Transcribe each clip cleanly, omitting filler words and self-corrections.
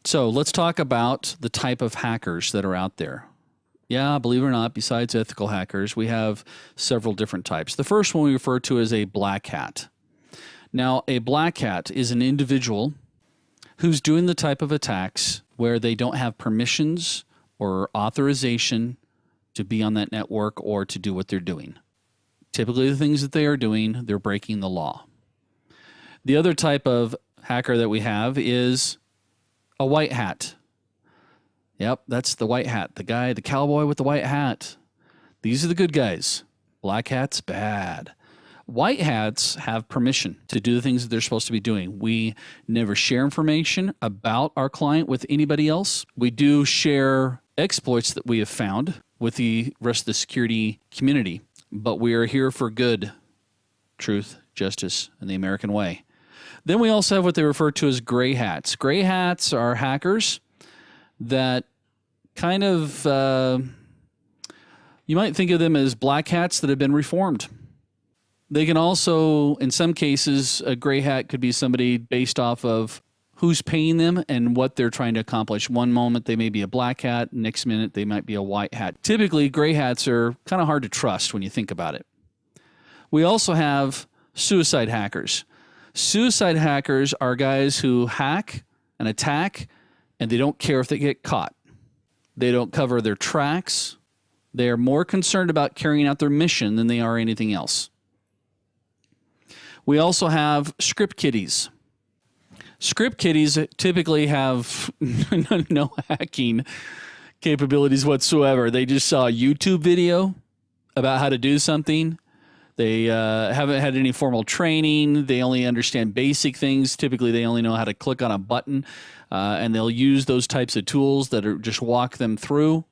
So let's talk about the type of hackers that are out there. Yeah, believe it or not, besides ethical hackers, we have several different types. The first one we refer to as a black hat. Now, a black hat is an individual who's doing the type of attacks where they don't have permissions or authorization to be on that network or to do what they're doing. Typically, the things that they are doing, they're breaking the law. The other type of hacker that we have is a white hat. Yep, that's the white hat. The guy, the cowboy with the white hat. These are the good guys. Black hats, bad. White hats have permission to do the things that they're supposed to be doing. We never share information about our client with anybody else. We do share exploits that we have found with the rest of the security community, but we are here for good, truth, justice, and the American way. Then we also have what they refer to as gray hats. Gray hats are hackers that kind of, you might think of them as black hats that have been reformed. They can also, in some cases, a gray hat could be somebody based off of who's paying them and what they're trying to accomplish. One moment they may be a black hat, next minute they might be a white hat. Typically, gray hats are kind of hard to trust when you think about it. We also have suicide hackers. Suicide hackers are guys who hack and attack, and they don't care if they get caught. They don't cover their tracks. They are more concerned about carrying out their mission than they are anything else. We also have script kiddies. Script kiddies typically have no hacking capabilities whatsoever. They just saw a YouTube video about how to do something. They haven't had any formal training. They only understand basic things. Typically, they only know how to click on a button, and they'll use those types of tools that are just walk them through.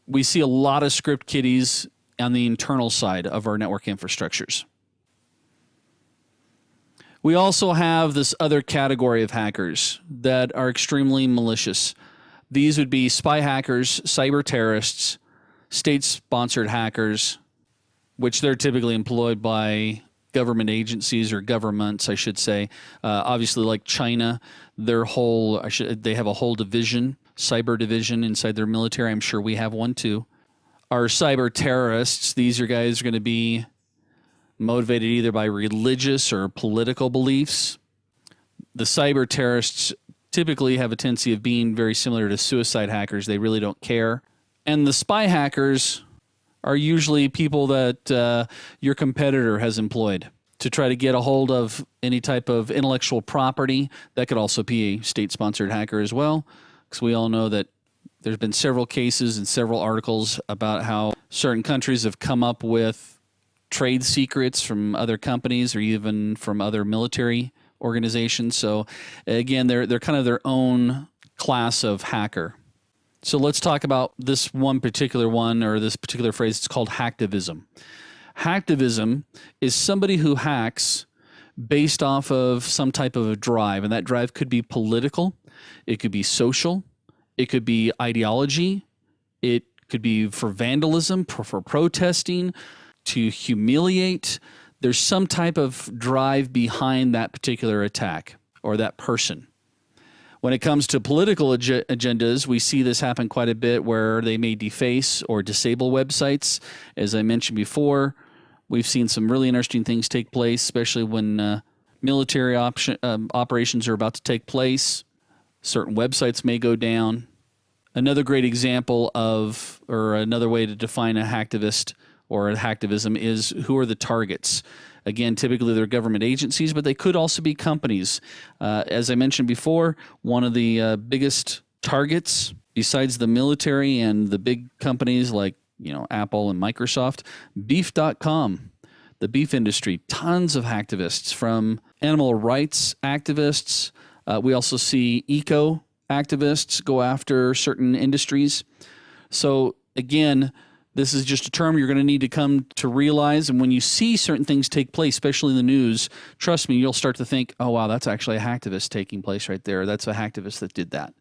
We see a lot of script kiddies on the internal side of our network infrastructures. We also have this other category of hackers that are extremely malicious. These would be spy hackers, cyber terrorists, state-sponsored hackers, which they're typically employed by government agencies or governments, I should say. Obviously, like China, they have a whole division, cyber division inside their military. I'm sure we have one too. Our cyber terrorists, these are guys who are going to be motivated either by religious or political beliefs. The cyber terrorists typically have a tendency of being very similar to suicide hackers. They really don't care. And the spy hackers are usually people that your competitor has employed to try to get a hold of any type of intellectual property. That could also be a state-sponsored hacker as well, because we all know that there's been several cases and several articles about how certain countries have come up with trade secrets from other companies or even from other military organizations. So again, they're kind of their own class of hacker. So let's talk about this one particular one, or this particular phrase. It's called hacktivism. Hacktivism is somebody who hacks based off of some type of a drive, and that drive could be political, it could be social, it could be ideology, it could be for vandalism, for protesting, to humiliate. There's some type of drive behind that particular attack or that person. When it comes to political agendas, we see this happen quite a bit where they may deface or disable websites. As I mentioned before, we've seen some really interesting things take place, especially when military operations are about to take place. Certain websites may go down. Another great example of, or another way to define a hacktivist or a hacktivism is who are the targets. Again, typically they're government agencies, but they could also be companies. As I mentioned before, one of the biggest targets, besides the military and the big companies like Apple and Microsoft, beef.com, the beef industry, tons of hacktivists, from animal rights activists. We also see eco activists go after certain industries. So again, this is just a term you're going to need to come to realize. And when you see certain things take place, especially in the news, trust me, you'll start to think, oh, wow, that's actually a hacktivist taking place right there. That's a hacktivist that did that.